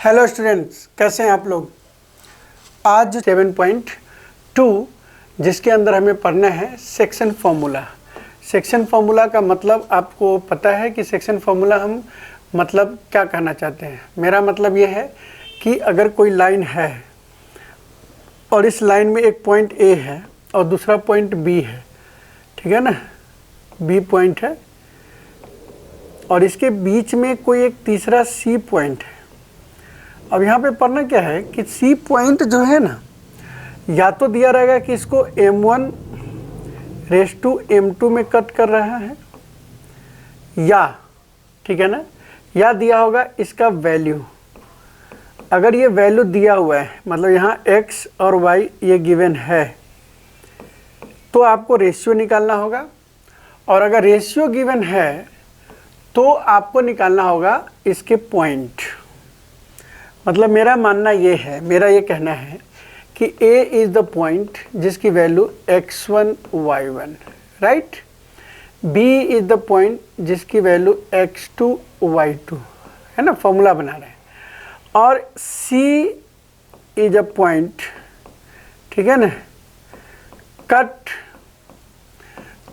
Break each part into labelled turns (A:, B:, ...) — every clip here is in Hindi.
A: हेलो स्टूडेंट्स, कैसे हैं आप लोग। आज 7.2 जिसके अंदर हमें पढ़ना है सेक्शन फार्मूला। सेक्शन फार्मूला का मतलब आपको पता है कि सेक्शन फार्मूला हम मतलब क्या कहना चाहते हैं। मेरा मतलब ये है कि अगर कोई लाइन है और इस लाइन में एक पॉइंट ए है और दूसरा पॉइंट बी है, ठीक है ना, बी पॉइंट है और इसके बीच में कोई एक तीसरा सी पॉइंट है। अब यहाँ पे पढ़ना क्या है कि सी पॉइंट जो है ना, या तो दिया रहेगा कि इसको m1 रेस टू m2 में कट कर रहा है, या ठीक है ना, या दिया होगा इसका वैल्यू। अगर ये वैल्यू दिया हुआ है, मतलब यहाँ x और y ये गिवन है, तो आपको रेशियो निकालना होगा। और अगर रेशियो गिवन है तो आपको निकालना होगा इसके पॉइंट। मतलब मेरा मानना ये है, मेरा ये कहना है कि A इज़ द पॉइंट जिसकी value x1 y1, right. B is the point जिसकी वैल्यू x2 y2, है ना, फॉर्मूला बना रहे हैं। और C इज़ अ पॉइंट, ठीक है ना, cut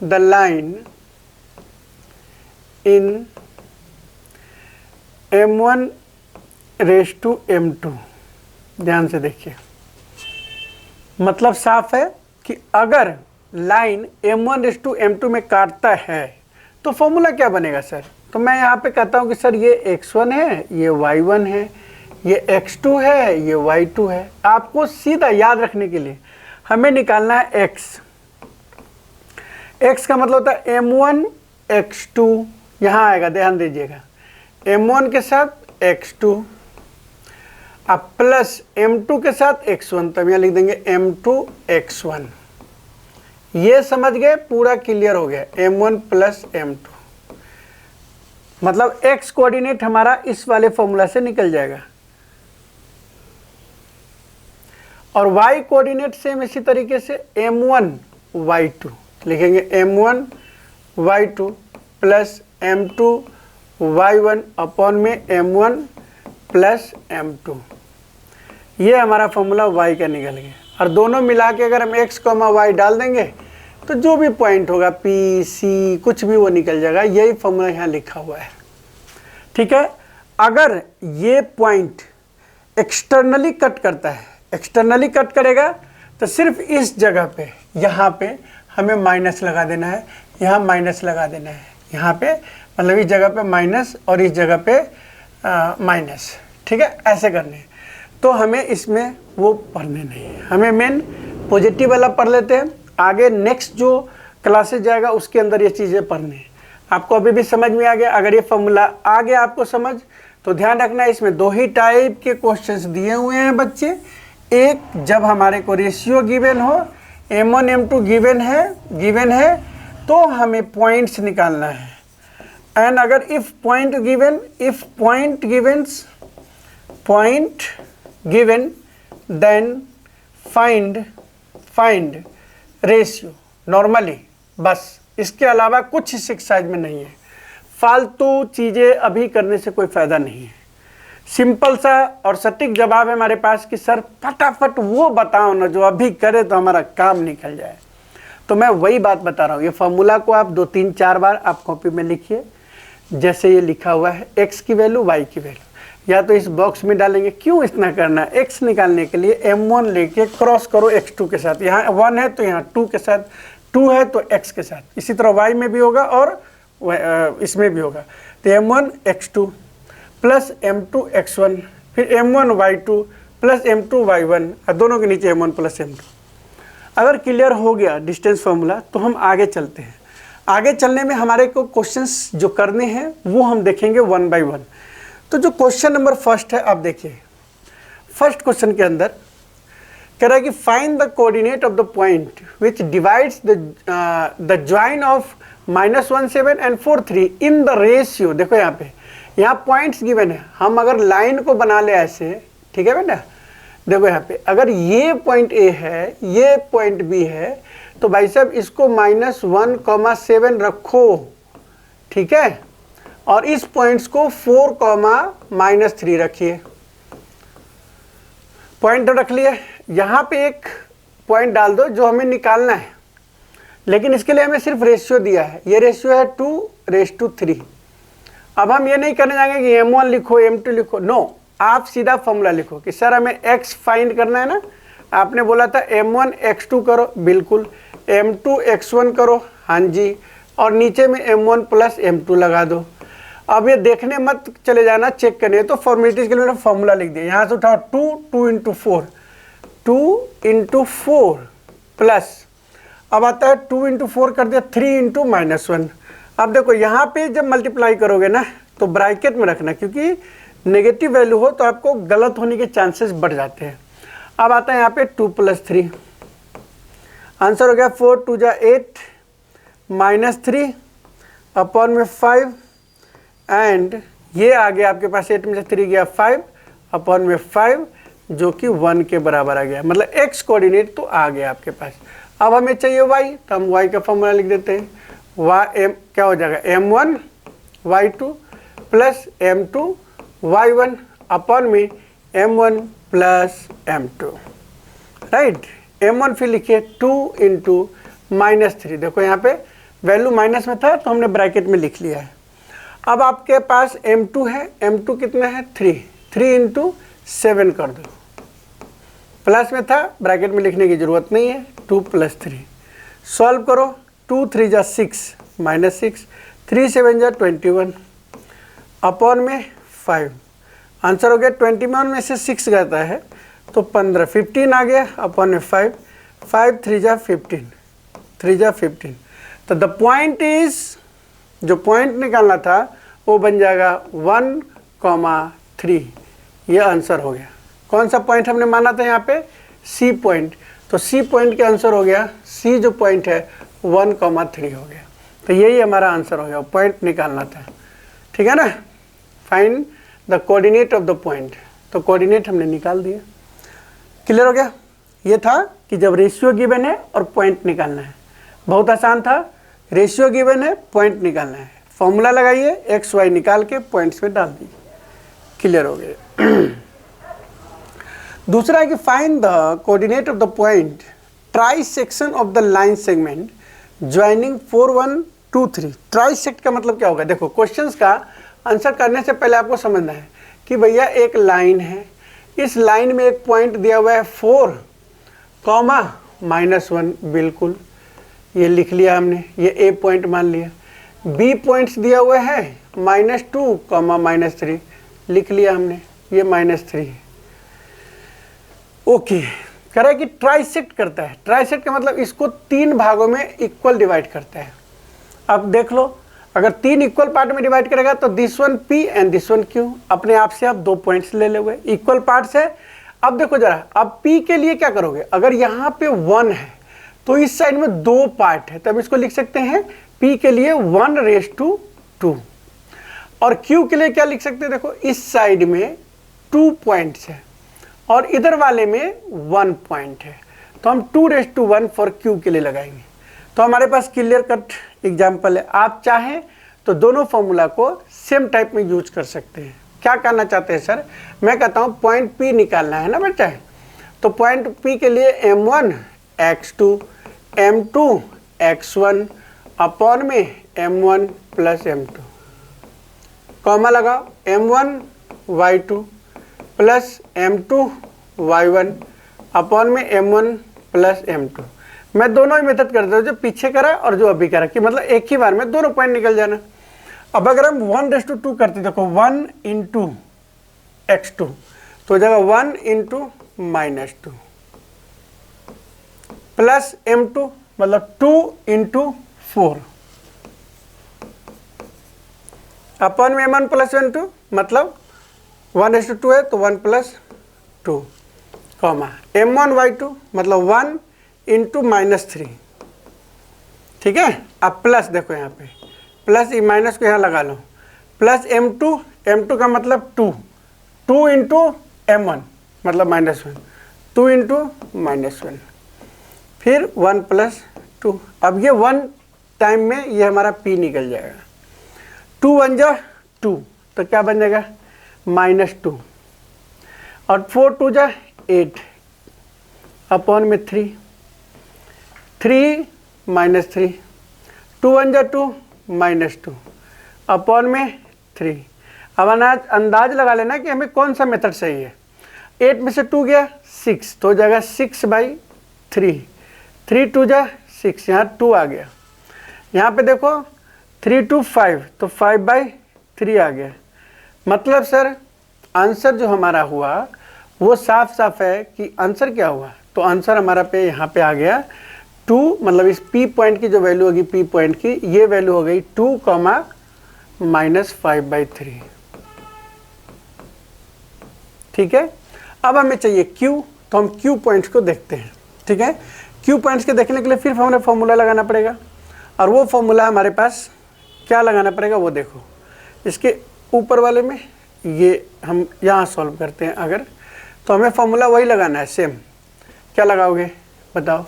A: the line in m1 ratio to m2। ध्यान से देखिए, मतलब साफ है कि अगर line m1 ratio to m2 में काटता है तो फॉर्मूला क्या बनेगा सर। तो मैं यहाँ पे कहता हूँ कि सर ये x1 है, ये y1 है, ये x2 है, ये y2 है। आपको सीधा याद रखने के लिए हमें निकालना है x। x का मतलब होता है m1 x2, यहाँ आएगा, ध्यान दीजिएगा, m1 के साथ x2 अब प्लस m2 के साथ x1, तब यहाँ लिख देंगे m2 x1। ये समझ गए, पूरा क्लियर हो गया, m1 प्लस m2। मतलब x कोऑर्डिनेट हमारा इस वाले फॉर्मूला से निकल जाएगा और y कोऑर्डिनेट सेम इसी तरीके से m1 y2 लिखेंगे, m1 y2 plus m2 y1 upon में m1 प्लस m2। ये हमारा फॉर्मूला y का निकल गया। और दोनों मिला के अगर हम x, y डाल देंगे तो जो भी पॉइंट होगा p, c, कुछ भी वो निकल जाएगा। यही फॉर्मूला यहाँ लिखा हुआ है, ठीक है। अगर ये पॉइंट एक्सटर्नली कट करता है, एक्सटर्नली कट करेगा तो सिर्फ इस जगह पे, यहाँ पे हमें माइनस लगा देना है, यहाँ माइनस लगा देना है, यहाँ पे मतलब इस जगह पे माइनस और इस जगह पे माइनस, ठीक है, ऐसे करने हैं। तो हमें इसमें वो पढ़ने नहीं है, हमें मेन पॉजिटिव वाला पढ़ लेते हैं। आगे नेक्स्ट जो क्लासेस जाएगा उसके अंदर ये चीज़ें पढ़नी है। आपको अभी भी समझ में आ गया। अगर ये फॉर्मूला आ गया आपको समझ, तो ध्यान रखना इसमें दो ही टाइप के क्वेश्चंस दिए हुए हैं बच्चे। एक, जब हमारे को रेशियो गिवन हो, m1 m2 गिवन है तो हमें पॉइंट्स निकालना है। एंड अगर if point given then find ratio normally. बस इसके अलावा कुछ एक्सरसाइज में नहीं है। फालतू चीज़ें अभी करने से कोई फ़ायदा नहीं है। सिंपल सा और सटीक जवाब है हमारे पास कि सर फटाफट वो बताओ ना जो अभी करे तो हमारा काम निकल जाए। तो मैं वही बात बता रहा हूँ। ये फॉर्मूला को आप 2, 3, 4 बार आप कॉपी में लिखिए, जैसे ये लिखा हुआ है x की वैल्यू y की वैल्यू, या तो इस बॉक्स में डालेंगे। क्यों इतना करना है, x निकालने के लिए m1 लेके क्रॉस करो x2 के साथ, यहाँ 1 है तो यहाँ 2 के साथ, 2 है तो x के साथ। इसी तरह y में भी होगा और इसमें भी होगा। तो m1 x2 plus m2 x1, फिर m1 y2 plus m2 y1, और दोनों के नीचे m1 प्लस m2। अगर क्लियर हो गया डिस्टेंस फार्मूला तो हम आगे चलते हैं। आगे चलने में हमारे को क्वेश्चंस जो करने हैं वो हम देखेंगे 1 बाय 1। तो जो क्वेश्चन नंबर फर्स्ट है, आप देखिए फर्स्ट क्वेश्चन के अंदर कह रहा है कि find the coordinate of the point which divides the join of -17 and 43 in the ratio. देखो यहाँ पॉइंट्स गिवन है। हम अगर लाइन को बना ले ऐसे, ठीक है बेटा, देखो यहाँ पे अगर ये पॉइंट A है, ये पॉइंट B है, तो भाई साहब इसको -1, 7 रखो, ठीक है, और इस पॉइंट्स को 4, -3 रखिए। पॉइंट रख लिया, यहाँ पे एक पॉइंट डाल दो जो हमें निकालना है, लेकिन इसके लिए हमें सिर्फ रेशियो दिया है, ये रेशियो है 2:3। अब हम ये नहीं करने जाएंगे कि m1 लिखो m2 लिखो, नो, आप सीधा फॉर्मूला लिखो कि सर हमें x फाइंड करना है ना, आपने बोला था m1 x2 करो, बिल्कुल, m2 x1 करो, हाँ जी, और नीचे में m1 प्लस m2 लगा दो। अब ये देखने मत चले जाना, चेक करने, तो फॉर्मेलिटीज के लिए मैंने फॉर्मूला लिख दिया, यहाँ से उठाओ 2 × 4, 2 × 4 प्लस, अब आता है 2 × 4 कर दिया 3 × -1। अब देखो यहाँ पे जब मल्टीप्लाई करोगे ना तो ब्रैकेट में रखना, क्योंकि नेगेटिव वैल्यू हो तो आपको गलत होने के चांसेस बढ़ जाते हैं। अब आता है यहाँ पे 2 + 3, आंसर हो गया 4 × 2 = 8 -3 अपॉन में 5, एंड ये आ गया आपके पास 8 में से 3 गया 5 अपॉन में 5, जो कि 1 के बराबर आ गया, मतलब x कोऑर्डिनेट तो आ गया आपके पास। अब हमें चाहिए y, तो हम y का फॉर्मूला लिख देते हैं, क्या हो जाएगा m1 y2 plus m2 y1 upon में m1 plus m2, right. m1 फिर लिखिए 2 × -3, देखो यहाँ पे वैल्यू माइनस में था तो हमने ब्रैकेट में लिख लिया है। अब आपके पास m2 है, m2 कितना है 3 × 7 कर दो, प्लस में था ब्रैकेट में लिखने की ज़रूरत नहीं है, 2 + 3 सॉल्व करो, 2 × 3 = 6 -6, 3 × 7 = 21 अपॉन में 5, आंसर हो गया 21 में से 6 जाता है तो 15, 15 आ गया अपॉन में 5, 5 × 3 = 15, 3 × 15। तो द पॉइंट इज, जो पॉइंट निकालना था वो बन जाएगा 1,3, ये आंसर हो गया। कौन सा पॉइंट हमने माना था यहाँ पे, सी पॉइंट, तो सी पॉइंट के आंसर हो गया, सी जो पॉइंट है 1,3 हो गया, तो यही हमारा आंसर हो गया, पॉइंट निकालना था, ठीक है ना। Find the coordinate of the point, तो कोऑर्डिनेट हमने निकाल दिया, क्लियर हो गया। ये था कि जब रेशियो गिवन है और पॉइंट निकालना है, बहुत आसान था, रेशियो गिवन है, पॉइंट निकालना है, फॉर्मूला लगाइए, एक्स वाई निकाल के पॉइंट्स में डाल दीजिए, क्लियर हो गया। दूसरा है कि find the coordinate of the point try section of the line segment joining 4 1 2 3। Try sect का मतलब क्या होगा, देखो क्वेश्चंस का आंसर करने से पहले आपको समझना है कि भैया एक लाइन है, इस लाइन में एक पॉइंट दिया हुआ है 4, -1, बिल्कुल ये लिख लिया हमने, ये ए पॉइंट मान लिया। बी पॉइंट्स दिया हुआ है -2, -3 लिख लिया हमने, ये -3 है। ओके, कह रहा है कि ट्राइसेक्ट करता है, ट्राइसेक्ट का मतलब इसको 3 भागों में इक्वल डिवाइड करता है। अब देख लो, अगर 3 इक्वल पार्ट में डिवाइड करेगा तो this one P and this one Q, अपने आप से आप 2 पॉइंट्स ले लोगे, इक्वल पार्ट्स है। अब देखो जरा, अब P के लिए क्या करोगे, अगर यहाँ पे 1 है तो इस साइड में 2 पार्ट है, तब इसको लिख सकते हैं P के लिए 1:2, और Q के लिए क्या लिख सकते हैं, देखो इस साइड में 2 पॉइंट्स है और इधर वाले में 1 पॉइंट है, तो हम 2:1 फॉर Q के लिए लगाएंगे। तो हमारे पास क्लियर कट एग्जाम्पल है। आप चाहें तो दोनों फॉर्मूला को सेम टाइप में यूज कर सकते हैं। क्या करना चाहते हैं सर, मैं कहता हूँ पॉइंट P निकालना है ना बेटा, तो पॉइंट P के लिए m1 x2 m2 x1 upon में m1 प्लस m2, कॉमा लगाओ, m1 y2 plus m2 y1 upon में m1 प्लस m2। मैं दोनों ही मेथड करता हूँ, जो पीछे करा और जो अभी करा, कि मतलब एक ही बार में दोनों पॉइंट निकल जाना। अब अगर हम 1:2 करते, देखो 1 × x2 तो हो जाएगा 1 × -2 प्लस m2 मतलब 2 × 4 अपॉन में m1 प्लस m2 मतलब 1:2 है तो 1 + 2, कॉमा m1 y2 मतलब 1 × -3, ठीक है। अब प्लस देखो यहाँ पे प्लस, माइनस को यहाँ लगा लो, प्लस m2 का मतलब 2 × m1 मतलब -1, 2 × -1, फिर 1 + 2। अब ये 1 टाइम में ये हमारा P निकल जाएगा, 2 × 1 = 2, तो क्या बन जाएगा -2, और 4 × 2 = 8 अपॉन में 3, 3 माइनस 3, 2 1 जा 2 माइनस 2 अपॉन में 3। अब अंदाज लगा लेना कि हमें कौन सा मेथड सही है। 8 में से 2 गया 6, तो हो जाएगा 6/3, 3 2 जा 6, यहाँ 2 आ गया। यहाँ पे देखो 3 2 5, तो 5/3 आ गया। मतलब सर आंसर जो हमारा हुआ वो साफ साफ है कि आंसर क्या हुआ, तो आंसर हमारा पे यहाँ पे आ गया 2, मतलब इस P पॉइंट की जो वैल्यू होगी P पॉइंट की, ये वैल्यू हो गई 2, -5/3। ठीक है। अब हमें चाहिए Q, तो हम Q पॉइंट्स को देखते हैं। ठीक है। Q पॉइंट्स के देखने के लिए फिर हमें फॉर्मूला लगाना पड़ेगा, और वो फॉर्मूला हमारे पास क्या लगाना पड़ेगा वो देखो। इसके ऊपर वाले में ये हम यहाँ सॉल्व करते हैं अगर, तो हमें फॉर्मूला वही लगाना है सेम। क्या लगाओगे बताओ।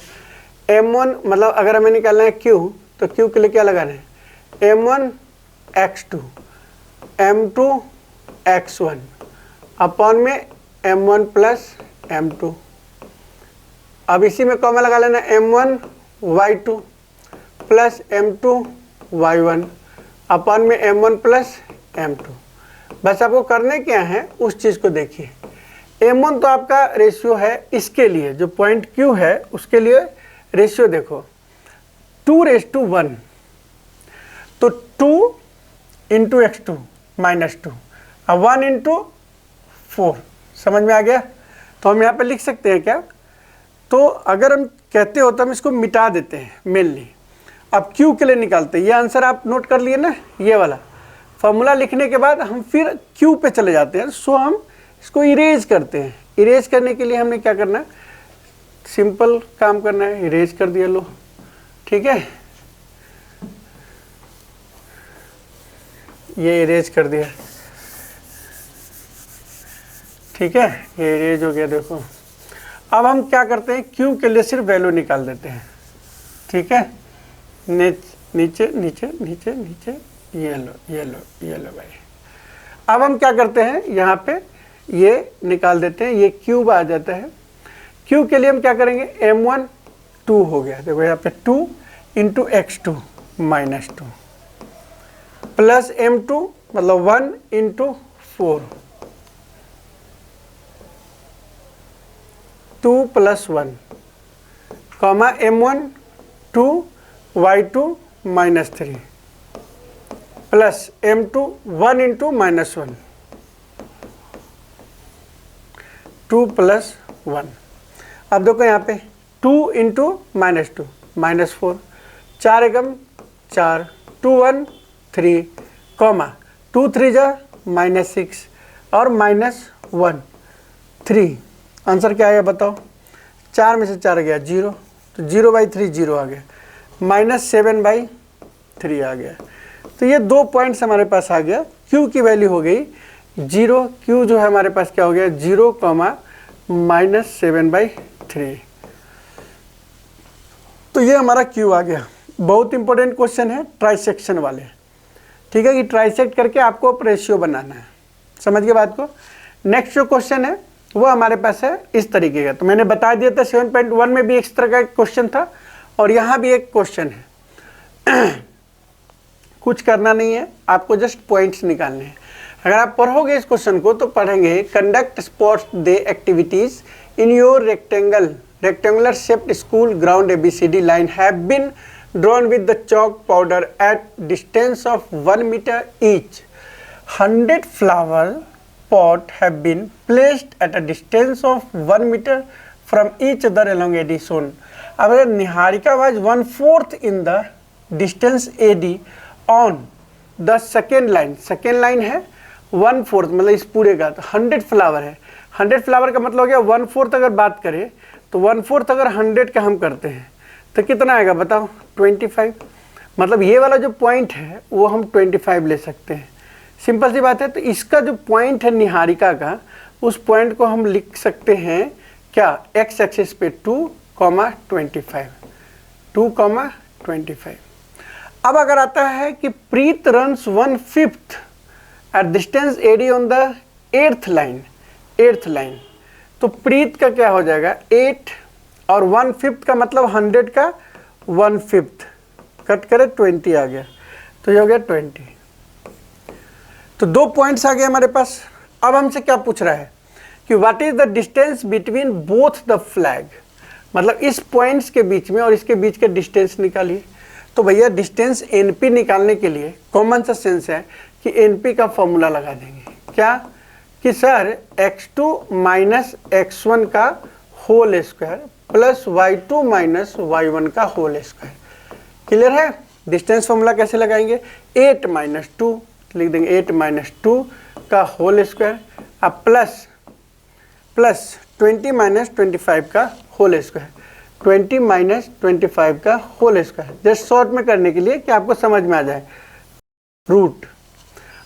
A: m1 मतलब अगर हमें निकालना है Q, तो Q के लिए क्या लगाना है, m1 x2 m2 x1 upon में m1 प्लस m2। अब इसी में कॉमा लगा लेना m1 y2 plus m2 y1 upon में m1 प्लस m2। बस आपको करने क्या है उस चीज़ को देखिए। m1 तो आपका रेशियो है, इसके लिए जो पॉइंट Q है उसके लिए रेशियो देखो 2:1, तो 2 इंटू x2 माइनस 2, अब 1 इंटू 4। समझ में आ गया। तो हम यहाँ पे लिख सकते हैं क्या, तो अगर हम कहते हो तो हम इसको मिटा देते हैं मेनली। अब Q के लिए निकालते हैं, ये आंसर आप नोट कर लिए ना, ये वाला फॉर्मूला लिखने के बाद हम फिर Q पे चले जाते हैं। सो हम इसको इरेज करते हैं। इरेज करने के लिए हमने क्या करना है, सिंपल काम करना है, इरेज कर दिया लो। ठीक है, ये इरेज कर दिया। ठीक है, ये इरेज हो गया। देखो अब हम क्या करते हैं, Q के लिए सिर्फ वैल्यू निकाल देते हैं। ठीक है, नीचे नीचे नीचे नीचे, ये लो भाई। अब हम क्या करते हैं, यहाँ पे ये निकाल देते हैं, ये क्यूब आ जाता है। Q के लिए हम क्या करेंगे, m1 2 हो गया। देखो यहाँ पे 2 into x2 minus 2 plus m2 मतलब 1 into 4, 2 plus 1 comma m1 2 y2 minus 3 plus m2 1 into minus 1, 2 plus 1। अब देखो यहाँ पे 2 इंटू माइनस 2 माइनस 4, 4 एकम 4, 2 1 3 कॉमा 2 3 जा माइनस 6 और माइनस 1 3। आंसर क्या आया बताओ। 4 में से 4 गया 0, तो 0/3 0 आ गया, माइनस 7/3 आ गया। तो ये 2 पॉइंट्स हमारे पास आ गया। Q की वैल्यू हो गई 0, Q जो है हमारे पास क्या हो गया 0, माइनस 7/3। तो ये हमारा Q आ गया। बहुत इंपॉर्टेंट क्वेश्चन है ट्राइसेक्शन वाले। ठीक है, कि ट्राइसेक्ट करके आपको रेशियो बनाना है। समझ गए बात को। नेक्स्ट जो क्वेश्चन है वो हमारे पास है इस तरीके का। तो मैंने बता दिया था 7.1 में भी इस तरह का क्वेश्चन था, और यहाँ भी एक क्वेश्चन है। कुछ करना नहीं है, आपको जस्ट पॉइंट्स निकालने हैं। अगर आप पढ़ोगे इस क्वेश्चन को तो पढ़ेंगे, conduct sports day activities in your rectangular shaped school ground ABCD line have been drawn with the chalk powder at distance of 1 meter each. 100 flower pot have been placed at a distance of 1 meter from each other along AD shown. अब Niharika was 1/4 in the distance AD on the second line. Second line है 1/4 मतलब इस पूरे का, तो 100 फ्लावर है। 100 फ्लावर का मतलब हो गया 1/4 अगर बात करें तो 1/4 अगर 100 का हम करते हैं तो कितना आएगा बताओ 25। मतलब ये वाला जो पॉइंट है वो हम 25 ले सकते हैं। सिंपल सी बात है। तो इसका जो पॉइंट है निहारिका का, उस पॉइंट को हम लिख सकते हैं क्या, x एक्सिस पे 2,25, 2,25। अब अगर आता है कि Preet runs 1/5 at distance AD on the 8th line, तो प्रीत का क्या हो जाएगा 8 और 1/5 का मतलब 100 का 1/5 कट करे 20 आ गया, तो ये हो गया 20। तो 2 पॉइंट्स आ गए हमारे पास। अब हमसे क्या पूछ रहा है कि what is the distance between both the flag, मतलब इस पॉइंट्स के बीच में और इसके बीच के डिस्टेंस निकालिए। तो भैया डिस्टेंस एनपी निकालने के लिए कॉमन सा सेंस है कि एनपी का फॉर्मूला लगा देंगे, क्या कि सर x2 माइनस x1 का whole square plus y2 minus y1 का होल स्क्वायर। क्लियर है? डिस्टेंस फॉर्मूला कैसे लगाएंगे, 8 माइनस 2 लिख देंगे, 8 माइनस 2 का होल स्क्वायर अब प्लस 20 माइनस 25 का होल स्क्वायर, 20 माइनस 25 का होल स्क्वायर, जस्ट शॉर्ट में करने के लिए कि आपको समझ में आ जाए रूट।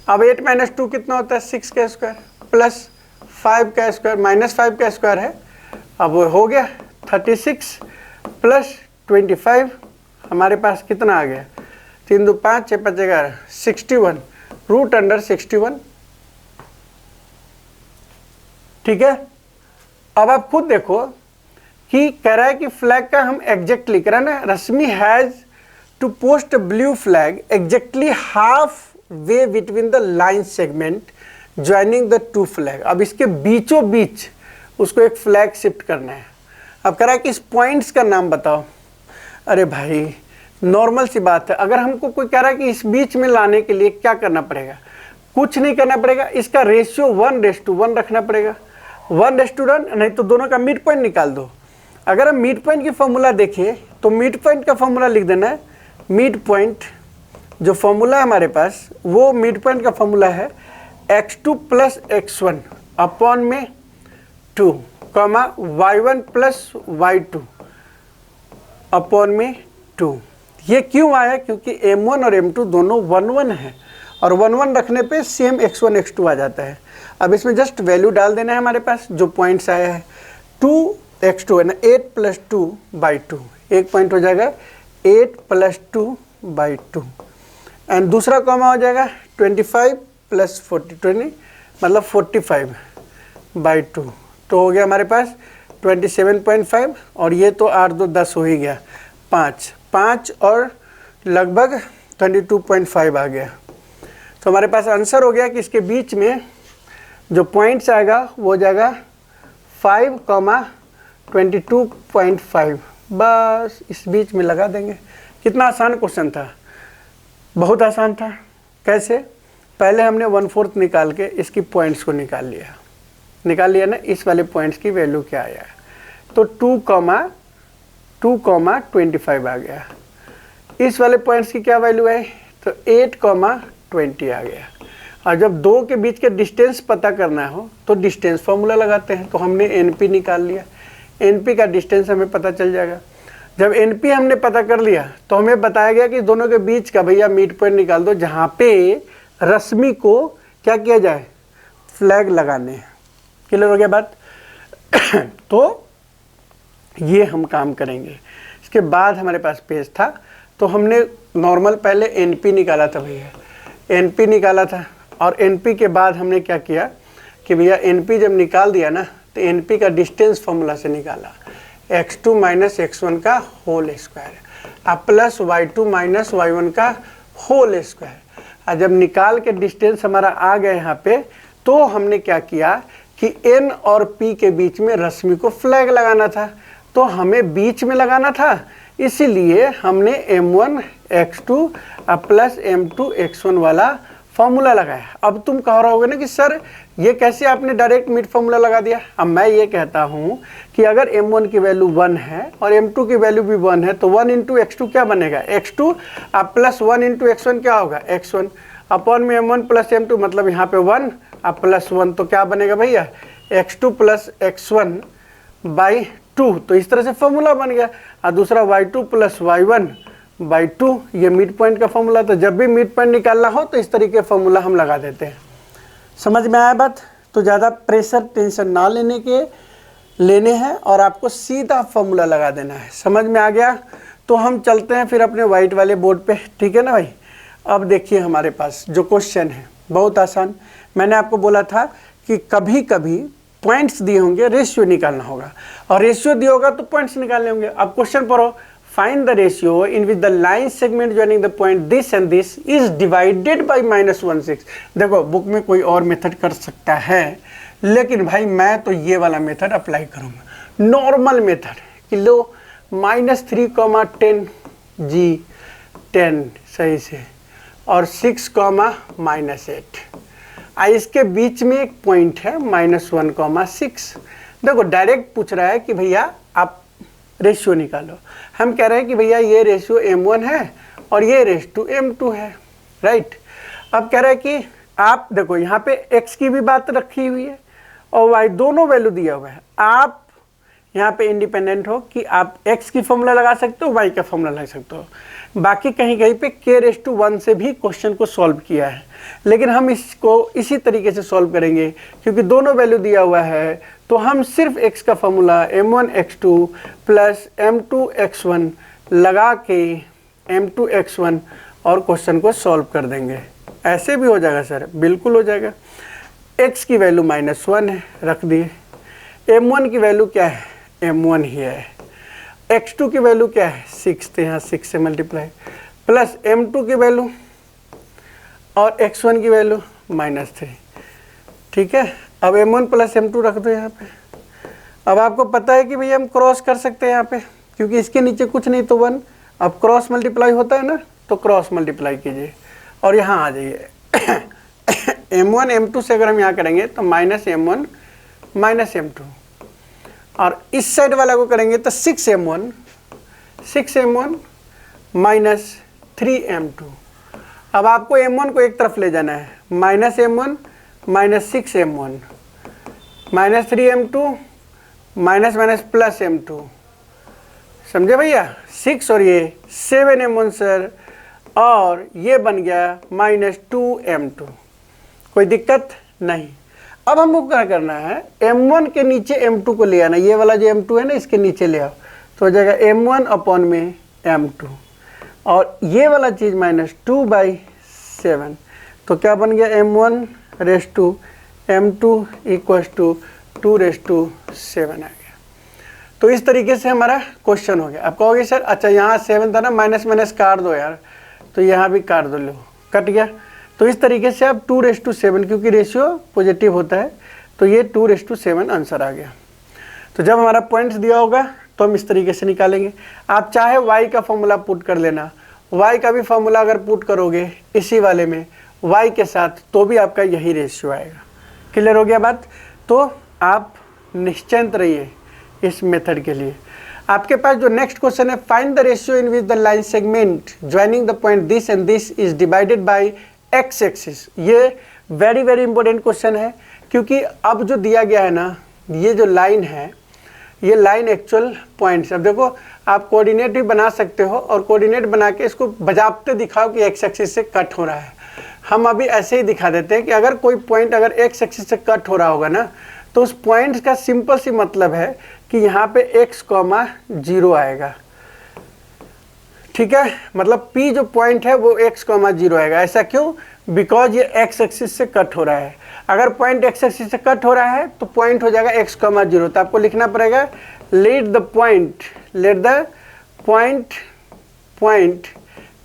A: अब 8 माइनस 2 कितना होता है 6 का स्क्वायर प्लस 5 का स्क्वायर माइनस 5 का स्क्वायर है, अब वो हो गया 36 प्लस 25, हमारे पास कितना आ गया 3 2 5 6 5 11 61 रूट अंडर 61। ठीक है, अब आप खुद देखो कि कह रहा है कि फ्लैग का हम एग्जैक्ट लिख रहे हैं ना, Rashmi has to post blue flag exactly half way between the line segment joining the two flag. अब इसके बीचों बीच उसको एक फ्लैग शिफ्ट करना है। अब कह रहा है कि इस पॉइंट्स का नाम बताओ। अरे भाई नॉर्मल सी बात है, अगर हमको कोई कह रहा है कि इस बीच में लाने के लिए क्या करना पड़ेगा, कुछ नहीं करना पड़ेगा, इसका रेशियो 1:1 रखना पड़ेगा, 1:1 नहीं तो दोनों का मिड पॉइंट निकाल दो। अगर हम मिड पॉइंट की फॉर्मूला देखें तो मिड पॉइंट का फॉर्मूला लिख देना है, मिड पॉइंट जो फॉर्मूला है हमारे पास वो मिड पॉइंट का फॉर्मूला है x2 प्लस x1 अपॉन में 2 comma y1 plus y2 upon में 2। ये क्यों आया, क्योंकि m1 और m2 दोनों 1 है और 1 रखने पे सेम x1 x2 आ जाता है। अब इसमें जस्ट वैल्यू डाल देना है, हमारे पास जो पॉइंट्स आया है 2x2 है ना, 8 प्लस 2/2, एक पॉइंट हो जाएगा 8 प्लस 2/2 एंड दूसरा कॉमा हो जाएगा 25 प्लस 40 मतलब 45/2, तो हो गया हमारे पास 27.5 और ये तो 8 2 10 हो ही गया, 5 और लगभग 22.5 आ गया। तो हमारे पास आंसर हो गया कि इसके बीच में जो पॉइंट्स आएगा वो हो जाएगा 5,22.5, बस इस बीच में लगा देंगे। कितना आसान क्वेश्चन था, बहुत आसान था। कैसे, पहले हमने 1/4 निकाल के इसकी पॉइंट्स को निकाल लिया ना, इस वाले पॉइंट्स की वैल्यू क्या आया, तो 2,25 आ गया। इस वाले पॉइंट्स की क्या वैल्यू है, तो 8,20 आ गया। और जब दो के बीच के डिस्टेंस पता करना हो तो डिस्टेंस फार्मूला लगाते हैं, तो हमने एनपी निकाल लिया, एनपी का डिस्टेंस हमें पता चल जाएगा। जब एनपी हमने पता कर लिया तो हमें बताया गया कि दोनों के बीच का भैया मिड पॉइंट निकाल दो, जहाँ पे रश्मि को क्या किया जाए, फ्लैग लगाने हैं। क्लियर हो गया बात? तो ये हम काम करेंगे। इसके बाद हमारे पास पेज था, तो हमने नॉर्मल पहले एनपी निकाला था भैया, एनपी निकाला था, और एनपी के बाद हमने क्या किया कि भैया एनपी जब निकाल दिया ना तो एनपी का डिस्टेंस फॉर्मूला से निकाला, x2 माइनस x1 का होल स्क्वायर अब प्लस y2 माइनस y1 का होल स्क्वायर। और जब निकाल के डिस्टेंस हमारा आ गया यहाँ पे, तो हमने क्या किया कि n और p के बीच में रश्मि को फ्लैग लगाना था, तो हमें बीच में लगाना था, इसीलिए हमने m1 x2 plus m2 x1 वाला फॉर्मूला लगाया। अब तुम कह रहे होगे ना कि सर ये कैसे आपने डायरेक्ट मिड फॉर्मूला लगा दिया। अब मैं ये कहता हूँ कि अगर m1 की वैल्यू 1 है और m2 की वैल्यू भी 1 है, तो 1 इंटू x2 क्या बनेगा, x2 अब प्लस 1 इंटू x1 क्या होगा, x1 अपॉन में m1 प्लस m2, मतलब यहाँ पे 1 अब प्लस 1, तो क्या बनेगा भैया x2 प्लस x1 बाई 2, तो इस तरह से फॉर्मूला बन गया। और दूसरा y2 प्लस y1 बाई 2, ये मिड पॉइंट का फॉर्मूला। तो जब भी मिड पॉइंट निकालना हो तो इस तरीके फॉर्मूला हम लगा देते हैं। समझ में आया बात? तो ज़्यादा प्रेशर टेंशन ना लेने हैं और आपको सीधा फॉर्मूला लगा देना है। समझ में आ गया? तो हम चलते हैं फिर अपने वाइट वाले बोर्ड पे, ठीक है ना भाई। अब देखिए हमारे पास जो क्वेश्चन है बहुत आसान। मैंने आपको बोला था कि कभी कभी पॉइंट्स दिए होंगे, रेशियो निकालना होगा, और रेशियो दिया होगा तो पॉइंट्स निकालने होंगे। अब क्वेश्चन पढ़ो, find the ratio in which the line segment joining the point this and this is divided by -1/6। देखो बुक में कोई और मेथड कर सकता है, लेकिन भाई मैं तो ये वाला मेथड अप्लाई करूँगा, नॉर्मल मेथड कि लो -3, 10 जी 10 सही से, और 6, -8, इसके बीच में एक पॉइंट है -1,6। देखो डायरेक्ट पूछ रहा है कि भैया आप रेशियो निकालो, हम कह रहे हैं कि भैया ये रेशियो m1 है और ये रेशियो m2 है, राइट। अब कह रहा है कि आप देखो यहाँ पे x की भी बात रखी हुई है और y, दोनों वैल्यू दिया हुआ है। आप यहाँ पे इंडिपेंडेंट हो कि आप x की फॉर्मूला लगा सकते हो, y का फॉर्मूला लगा सकते हो। बाकी कहीं कहीं पे k⁻1 से भी क्वेश्चन को सॉल्व किया है, लेकिन हम इसको इसी तरीके से सॉल्व करेंगे क्योंकि दोनों वैल्यू दिया हुआ है। तो हम सिर्फ x का फॉर्मूला m1x2 प्लस m2x1 लगा के m2x1 और क्वेश्चन को सॉल्व कर देंगे। ऐसे भी हो जाएगा सर, बिल्कुल हो जाएगा। x की वैल्यू -1 है, रख दिए। m1 की वैल्यू क्या है, m1 ही है। x2 की वैल्यू क्या है, 6, तो यहाँ 6 से मल्टीप्लाई, प्लस m2 की वैल्यू और x1 की वैल्यू -3, ठीक है। अब m1 प्लस m2 रख दो यहाँ पे। अब आपको पता है कि भैया हम क्रॉस कर सकते हैं यहाँ पे, क्योंकि इसके नीचे कुछ नहीं तो 1। अब क्रॉस मल्टीप्लाई होता है ना, तो क्रॉस मल्टीप्लाई कीजिए और यहाँ आ जाइए। m1 m2 से अगर हम यहाँ करेंगे तो -m1 -m2, और इस साइड वाला को करेंगे तो 6m1 -3m2। अब आपको m1 को एक तरफ ले जाना है, -m1 -6m1 -3m2 plus m2, समझे भैया। 6 और ये 7m1 सर, और ये बन गया -2m2। कोई दिक्कत नहीं। अब हमको क्या करना है, m1 के नीचे m2 को ले आना, ये वाला जो m2 है ना इसके नीचे ले आओ, तो हो जाएगा m1 अपॉन में m2, और ये वाला चीज़ -2/7, तो क्या बन गया m1 ratio to m2 equals to 2/7 आ गया। तो इस तरीके से हमारा क्वेश्चन हो गया। अब कहोगे सर अच्छा यहाँ 7 था ना, माइनस माइनस काट दो यार, तो यहाँ भी काट दो, लो कट गया। तो इस तरीके से आप 2/7, क्योंकि रेशियो पॉजिटिव होता है, तो ये 2/7 आंसर आ गया। तो जब हमारा पॉइंट्स दिया होगा तो हम इस तरीके से निकालेंगे। आप चाहे y का फॉर्मूला पुट कर लेना, y का भी फॉर्मूला अगर पुट करोगे इसी वाले में y के साथ, तो भी आपका यही रेशियो आएगा। क्लियर हो गया बात। तो आप निश्चिंत रहिए इस मेथड के लिए। आपके पास जो नेक्स्ट क्वेश्चन है, find the ratio in which the line segment joining the point this and this is divided by x axis. ये वेरी इंपॉर्टेंट क्वेश्चन है, क्योंकि अब जो दिया गया है ना, ये जो लाइन है, ये लाइन एक्चुअल पॉइंट्स। अब देखो आप कोऑर्डिनेट भी बना सकते हो, और कोऑर्डिनेट बना के इसको बजाते दिखाओ कि एक्स एक्सिस से कट हो रहा है। हम अभी ऐसे ही दिखा देते हैं कि अगर कोई पॉइंट अगर एक्स एक्सिस से कट हो रहा होगा ना, तो उस पॉइंट का सिंपल सी मतलब है कि यहाँ पे x,0 आएगा, ठीक है। मतलब P जो पॉइंट है वो x,0 आएगा। ऐसा क्यों? बिकॉज ये x एक्सिस से कट हो रहा है। अगर पॉइंट x एक्सिस से कट हो रहा है तो पॉइंट हो जाएगा x,0। तो आपको लिखना पड़ेगा let the point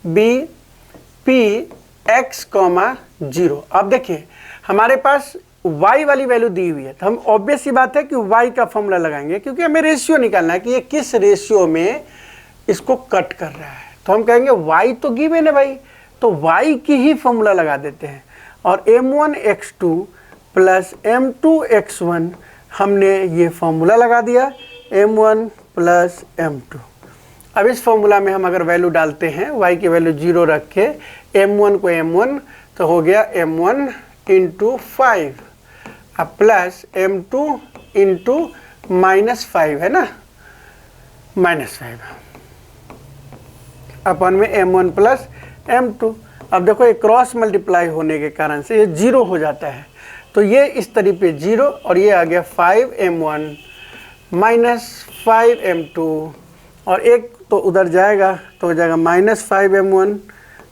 A: be P x,0। अब देखिए हमारे पास y वाली वैल्यू दी हुई है, तो हम ऑब्वियस सी बात है कि y का फॉर्मूला लगाएंगे, क्योंकि हमें रेशियो निकालना है कि ये किस रेशियो में इसको कट कर रहा है। तो हम कहेंगे y तो गिवन है भाई, तो y की ही फॉर्मूला लगा देते हैं, और m1x2 प्लस m2x1 हमने ये फॉर्मूला लगा दिया, m1 प्लस m2। अब इस फॉर्मूला में हम अगर वैल्यू डालते हैं, y की वैल्यू 0 रख के m1 को m1, तो हो गया m1 इंटू 5 अब प्लस m2 इंटू -5 है ना, -5 अपन में m1 प्लस m2। अब देखो ये क्रॉस मल्टीप्लाई होने के कारण से ये 0 हो जाता है, तो ये इस तरीके पे 0, और ये आ गया 5m1 -5m2, और एक तो उधर जाएगा तो हो जाएगा -5m1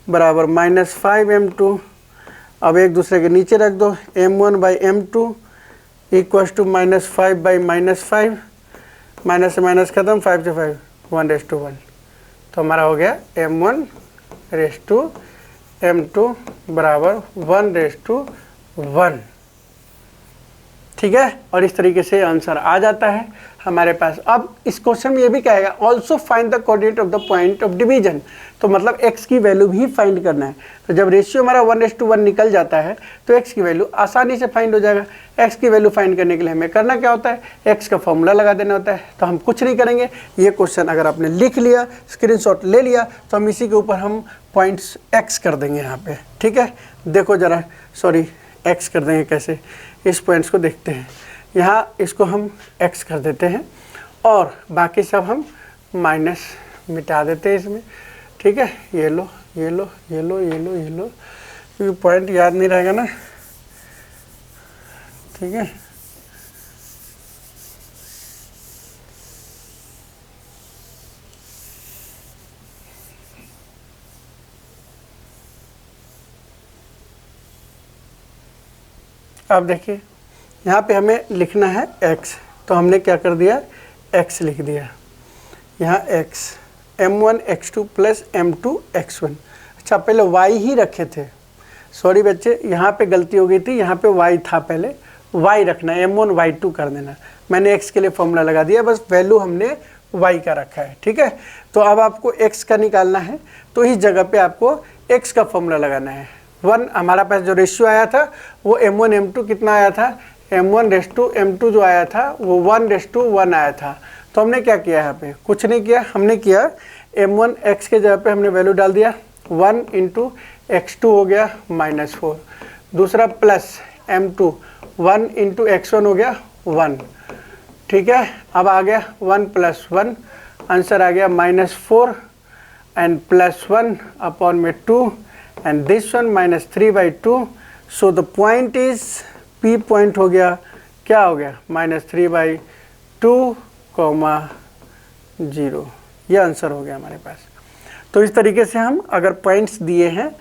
A: बराबर -5m2। अब एक दूसरे के नीचे रख दो, m1/m2 equals to -5 by -5, minus से माइनस खत्म, 5 से 5, 1:1। तो हमारा हो गया m1:m2 बराबर 1:1। ठीक है, और इस तरीके से आंसर आ जाता है हमारे पास। अब इस क्वेश्चन में ये भी कहेगा also find the coordinate of the point of division, तो मतलब x की वैल्यू भी फाइंड करना है। तो जब रेशियो हमारा 1:1 निकल जाता है तो x की वैल्यू आसानी से फाइंड हो जाएगा। x की वैल्यू फाइंड करने के लिए हमें करना क्या होता है, x का फॉर्मूला लगा देना होता है। तो हम कुछ नहीं करेंगे, ये क्वेश्चन अगर आपने लिख लिया, स्क्रीनशॉट ले लिया, तो हम इसी के ऊपर हम पॉइंट्स x कर देंगे यहाँ पे। ठीक है, देखो ज़रा, सॉरी x कर देंगे कैसे, इस पॉइंट्स को देखते हैं। यहाँ इसको हम x कर देते हैं और बाकी सब हम माइनस मिटा देते हैं इसमें। ठीक है, ये लो ये लो ये लो ये लो ये लो, क्योंकि पॉइंट याद नहीं रहेगा ना। ठीक है, अब देखिए यहाँ पे हमें लिखना है x, तो हमने क्या कर दिया, x लिख दिया। यहाँ x m1 x2 plus m2 x1। अच्छा, पहले y ही रखे थे, सॉरी बच्चे, यहाँ पे गलती हो गई थी, यहाँ पे y था, पहले y रखना है, m1 y2 कर देना। मैंने x के लिए फॉर्मूला लगा दिया, बस वैल्यू हमने y का रखा है। ठीक है, तो अब आपको x का निकालना है, तो इस जगह पे आपको x का फॉर्मूला लगाना है। 1 हमारा पास जो रेशियो आया था वो m1 m2 कितना आया था, m1:m2 जो आया था वो 1:1 आया था। तो हमने क्या किया, यहाँ पे कुछ नहीं किया, हमने किया m1 x के जगह पे हमने वैल्यू डाल दिया, 1 × x2 हो गया -4, दूसरा प्लस m2 1 × x1 हो गया 1। ठीक है, अब आ गया 1 + 1, आंसर आ गया -4 एंड +1 अपॉन में 2 and this one -3/2। so the point is P point हो गया, क्या हो गया, -3/2, 0। ये आंसर हो गया हमारे पास। तो इस तरीके से हम अगर पॉइंट्स दिए हैं,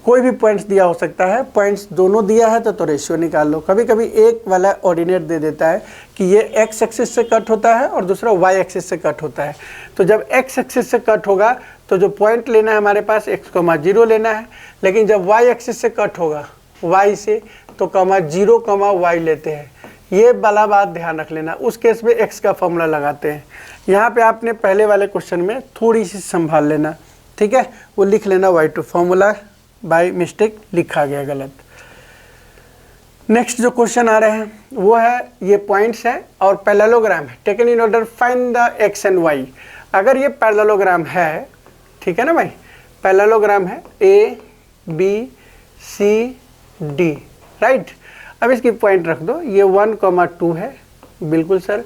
A: कोई भी पॉइंट्स दिया हो सकता है, पॉइंट्स दोनों दिया है तो रेशियो निकाल लो। कभी कभी एक वाला ऑर्डिनेट दे देता है कि ये x एक्सिस से कट होता है और दूसरा y एक्सिस से कट होता है। तो जब x एक्सिस से कट होगा तो जो पॉइंट लेना है हमारे पास x, 0 लेना है, लेकिन जब y एक्सिस से कट होगा y से तो 0, y लेते हैं। ये वाला बात ध्यान रख लेना, उस केस में x का फॉर्मूला लगाते हैं। यहाँ पे आपने पहले वाले क्वेश्चन में थोड़ी सी संभाल लेना, ठीक है, वो लिख लेना y2 फॉर्मूला बाय मिस्टेक लिखा गया गलत। नेक्स्ट जो क्वेश्चन आ रहे हैं वो है, ये पॉइंट्स है और पैरेललोग्राम है, taken in order find the x and y। अगर ये पैरेललोग्राम है, ठीक है ना भाई, पैरेललोग्राम है a b c d, right. अब इसकी पॉइंट रख दो, ये 1, 2 है, बिल्कुल सर,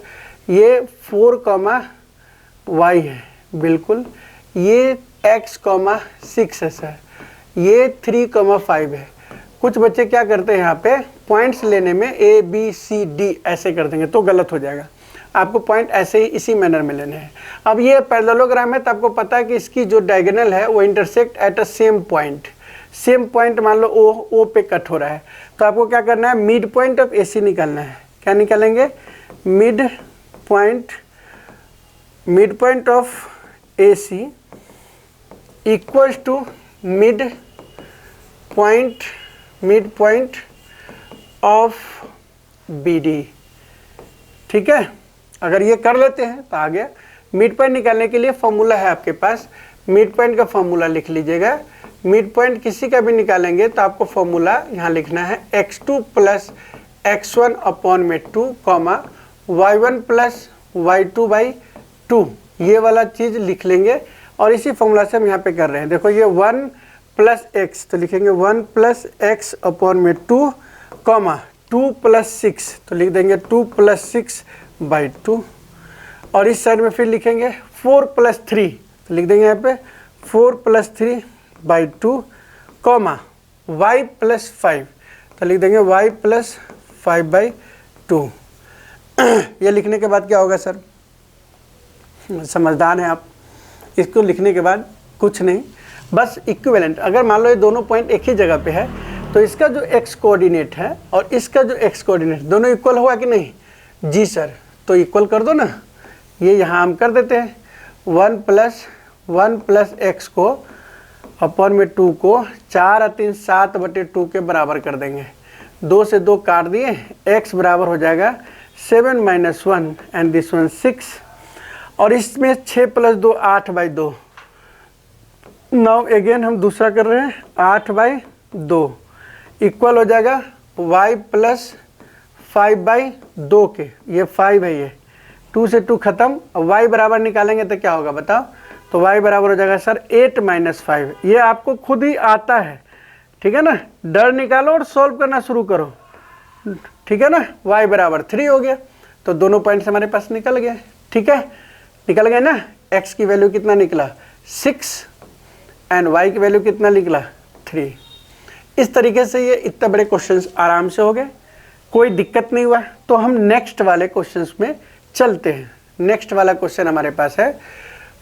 A: ये 4, y है, बिल्कुल, ये x, 6 है सर, ये 3, 5 है। कुछ बच्चे क्या करते हैं, यहाँ पे पॉइंट्स लेने में a b c d ऐसे कर देंगे तो गलत हो जाएगा। आपको पॉइंट ऐसे ही इसी मैनर में लेने हैं। अब ये पैरेललोग्राम है तो आपको पता है कि इसकी जो डायगोनल है वो intersect at a same point. Same point मान लो ओ पे कट हो रहा है, तो आपको क्या करना है, मिड पॉइंट ऑफ AC निकालना है। क्या निकालेंगे, mid point of AC equals to mid point of BD। ठीक है, अगर ये कर लेते हैं तो आ गया। मिड पॉइंट निकालने के लिए फॉर्मूला है आपके पास, मिड पॉइंट का फॉर्मूला लिख लीजिएगा। मिड पॉइंट किसी का भी निकालेंगे तो आपको फॉर्मूला यहाँ लिखना है x2 + x1 अपॉन में 2, y1 + y2/2, ये वाला चीज़ लिख लेंगे। और इसी फॉर्मूला से हम यहाँ पे कर रहे हैं, देखो ये 1 + x, तो लिखेंगे 1 + x अपॉन में 2, 2 + 6, तो लिख देंगे 2 + 6/2। और इस साइड में फिर लिखेंगे 4 + 3, तो लिख देंगे यहाँ पे 4 + 3/2, y + 5, तो लिख देंगे y + 5/2। ये लिखने के बाद क्या होगा सर, समझदार हैं आप, इसको लिखने के बाद कुछ नहीं, बस इक्विवेलेंट। अगर मान लो ये दोनों पॉइंट एक ही जगह पे है तो इसका जो x कोऑर्डिनेट है और इसका जो x कोऑर्डिनेट दोनों इक्वल हुआ कि नहीं? जी सर, तो इक्वल कर दो ना। ये यहाँ हम कर देते हैं 1 प्लस x को अपॉन में 2 को 4 और 3 7/2 के बराबर कर देंगे। 2 से 2 काट दिए, x बराबर हो जाएगा 7 - 1 एंड दिस वन 6, और इसमें 6 + 2 8/2। नाउ अगेन हम दूसरा कर रहे हैं 8/2 इक्वल हो जाएगा y + 5/2 के, ये 5 है, ये 2 से 2 खत्म। y बराबर निकालेंगे तो क्या होगा बताओ? तो y बराबर हो जाएगा सर 8 - 5। ये आपको खुद ही आता है, ठीक है ना? डर निकालो और सॉल्व करना शुरू करो, ठीक है ना? y बराबर 3 हो गया, तो दोनों पॉइंट्स हमारे पास निकल गए, ठीक है? निकल गए ना। x की वैल्यू कितना निकला? 6 एंड y की वैल्यू कितना निकला? 3। इस तरीके से ये इतने बड़े क्वेश्चंस आराम से हो गए, कोई दिक्कत नहीं हुआ। तो हम नेक्स्ट वाले क्वेश्चंस में चलते हैं। नेक्स्ट वाला क्वेश्चन हमारे पास है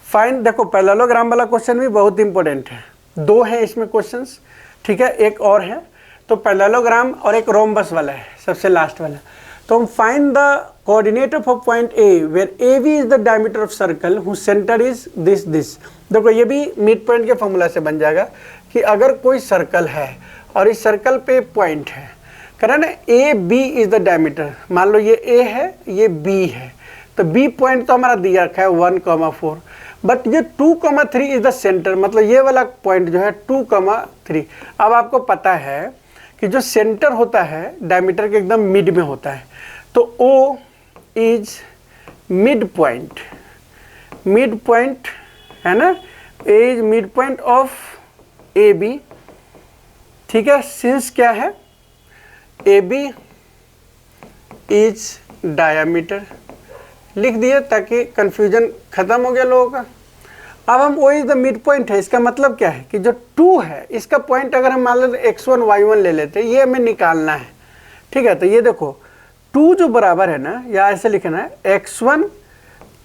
A: फाइंड, देखो पैरेललोग्राम वाला क्वेश्चन भी बहुत इंपॉर्टेंट है, 2 है इसमें क्वेश्चंस, ठीक है? एक और है, तो पैरेललोग्राम और एक रोम्बस वाला है, सबसे लास्ट वाला। तो हम find the coordinate of point A where A B is the diameter of circle who centre is this. देखो ये भी मिड पॉइंट के फॉर्मूला से बन जाएगा कि अगर कोई सर्कल है और इस सर्कल पे पॉइंट है, कह ना A B is the diameter, मान लो ये ए है ये बी है, तो बी पॉइंट तो हमारा दिया रखा है 1,4, बट ये 2,3 इज द सेंटर, मतलब ये वाला पॉइंट जो है 2,3। अब आपको पता है कि जो सेंटर होता है डायमीटर के एकदम मिड में होता है, तो O इज मिड पॉइंट, है ना? A is mid point of A B, ठीक है? सिंस क्या है? ए बी इज डायमीटर, लिख दिए ताकि कंफ्यूजन खत्म हो गया लोगों का। अब हम O is the mid point है, इसका मतलब क्या है कि जो 2 है इसका पॉइंट अगर हम मान लेते x1 y1 ले लेते, ये हमें निकालना है, ठीक है? तो ये देखो 2 जो बराबर है ना, या ऐसे लिखना है x1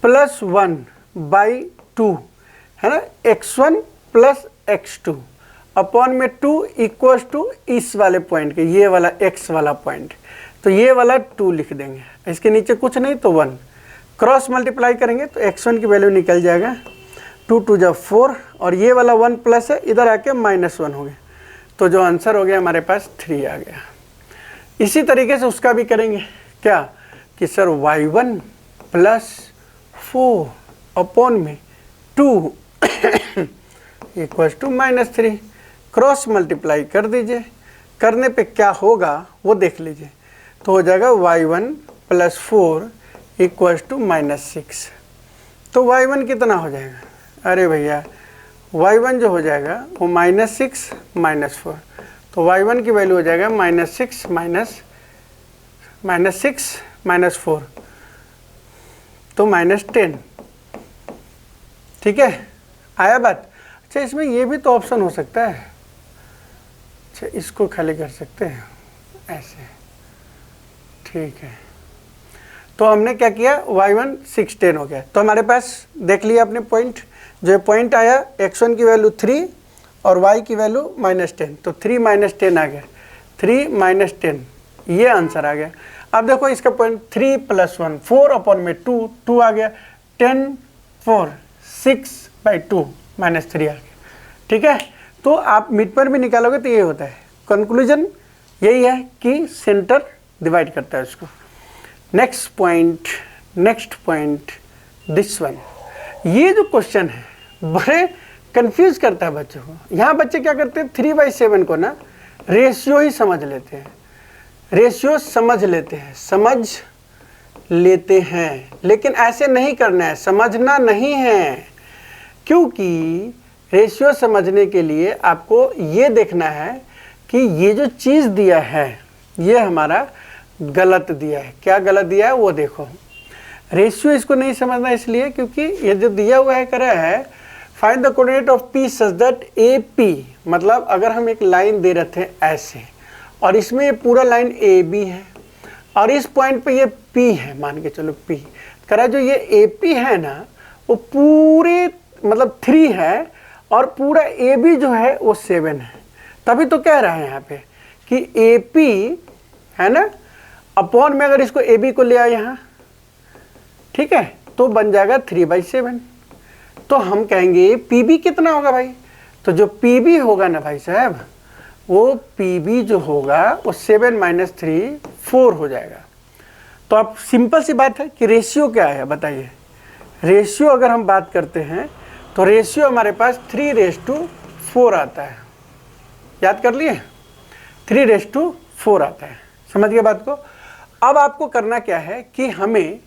A: + 1/2, है ना? x1 + x2 अपॉन में 2 इक्वल्स टू इस वाले पॉइंट के, ये वाला x वाला पॉइंट, तो ये वाला 2 लिख देंगे, इसके नीचे कुछ नहीं तो 1, क्रॉस मल्टीप्लाई करेंगे तो x1 की वैल्यू निकल जाएगा 2 × 2 = 4, और ये वाला 1 प्लस है, इधर आके -1 हो गया, तो जो आंसर हो गया हमारे पास 3 आ गया। इसी तरीके से उसका भी करेंगे क्या कि सर y1 + 4 अपॉन में 2 इक्वल्स टू -3, क्रॉस मल्टीप्लाई कर दीजिए, करने पे क्या होगा वो देख लीजिए, तो हो जाएगा y1 + 4 इक्वल्स टू -6। तो y1 कितना हो जाएगा? अरे भैया y1 जो हो जाएगा वो -6 - 4, तो y1 की वैल्यू हो जाएगा -6 - 4, तो -10, ठीक है? आया बात? अच्छा, इसमें ये भी तो ऑप्शन हो सकता है, अच्छा इसको खाली कर सकते हैं ऐसे, ठीक है? तो हमने क्या किया, y1 6 10 हो गया, तो हमारे पास देख लिया अपने पॉइंट, जो पॉइंट आया x1 की वैल्यू 3 और y की वैल्यू -10, तो 3 - 10 आ गया, 3 - 10, ये आंसर आ गया। अब देखो इसका पॉइंट 3 + 1 4 अपॉन में 2 आ गया, 10 4 6/2 -3 आ गया, ठीक है? तो आप मिड पॉइंट भी निकालोगे तो ये होता है, कंक्लूजन यही है कि सेंटर डिवाइड करता है उसको। नेक्स्ट पॉइंट दिस वन, ये जो क्वेश्चन है बड़े कंफ्यूज करता है बच्चों को। यहाँ बच्चे क्या करते हैं 3/7 को ना रेशियो ही समझ लेते हैं, समझ लेते हैं, लेकिन ऐसे नहीं करना है, समझना नहीं है, क्योंकि रेशियो समझने के लिए आपको ये देखना है कि ये जो चीज़ दिया है ये हमारा गलत दिया है, क्या गलत दिया है वो देखो। रेशियो इसको नहीं समझना इसलिए क्योंकि ये जो दिया हुआ है करा है find the coordinate of P such that A P, मतलब अगर हम एक लाइन दे रहे थे ऐसे और इसमें ये पूरा लाइन ए बी है और इस पॉइंट पे ये पी है, मान के चलो पी करा, जो ये ए पी है ना वो पूरे मतलब 3 है और पूरा ए बी जो है वो 7 है। तभी तो कह रहा है यहाँ पे कि ए पी है ना अपॉन में अगर इसको ए बी को ले आए यहाँ, ठीक है, तो बन जाएगा 3/7। तो हम कहेंगे पी बी कितना होगा भाई, तो जो पी बी होगा ना भाई साहब, वो पी बी जो होगा वो 7 - 3 4 हो जाएगा। तो अब सिंपल सी बात है कि रेशियो क्या है बताइए। रेशियो अगर हम बात करते हैं तो रेशियो हमारे पास 3:4 आता है। याद कर लिए, 3:4 आता है। समझ गए बात को। अब आपको करना क्या है कि हमें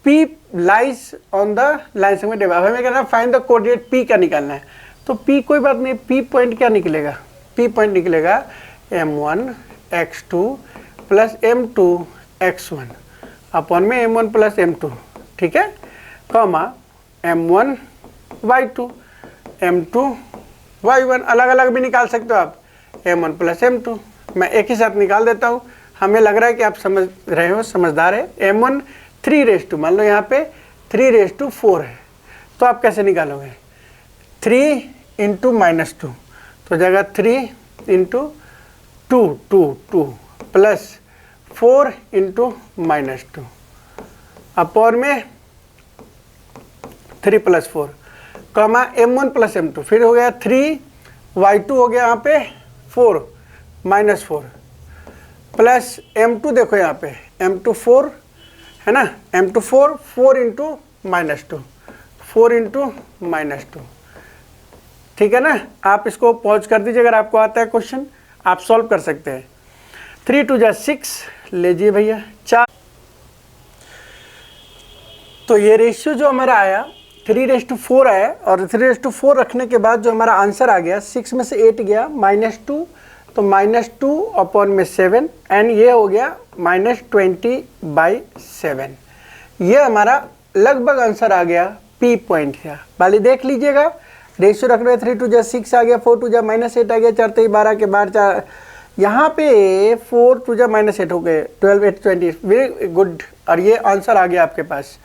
A: P lies on the line segment, हमें कहना फाइंड द कोऑर्डिनेट P का निकालना है। तो P कोई बात नहीं, P पॉइंट क्या निकलेगा, P पॉइंट निकलेगा m1 x2 plus m2 x1 upon में m1 प्लस m2, ठीक है, comma m1 y2 m2 y1, अलग अलग भी निकाल सकते हो आप, m1 प्लस m2। मैं एक ही साथ निकाल देता हूँ, हमें लग रहा है कि आप समझ रहे हो, समझदार है। m1 3 मान लो यहाँ पे 3:4 है, तो आप कैसे निकालोगे, 3 × -2, तो जाएगा 3 × 2 प्लस 4 × -2 अपॉन में 3 + 4 कॉमा m1 प्लस m2, फिर हो गया 3 y2 हो गया यहाँ पे 4 -4 प्लस m2, देखो यहाँ पे m2 4 है ना, m2 4 × -2 4 × -2, ठीक है ना। आप इसको पॉज कर दीजिए, अगर आपको आता है क्वेश्चन आप सॉल्व कर सकते हैं। 3 × 2 = 6 लीजिए भैया 4। तो ये रेशियो जो हमारा आया 3:4 आया, और 3:4 रखने के बाद जो हमारा आंसर आ गया 6 में से 8 गया -2, तो -2 अपॉन में 7 एंड ये हो गया -20/7। ये हमारा लगभग आंसर आ गया P पॉइंट का। वाली देख लीजिएगा, रेशियो रख रहे 3 × 2 = 6 आ गया, 4 × 2 = -8 आ गया, 4 × 3 = 12 के बाद 4, यहाँ पे 4 × 2 = -8 हो गए, 12 8 20, वेरी गुड। और ये आंसर आ गया आपके पास।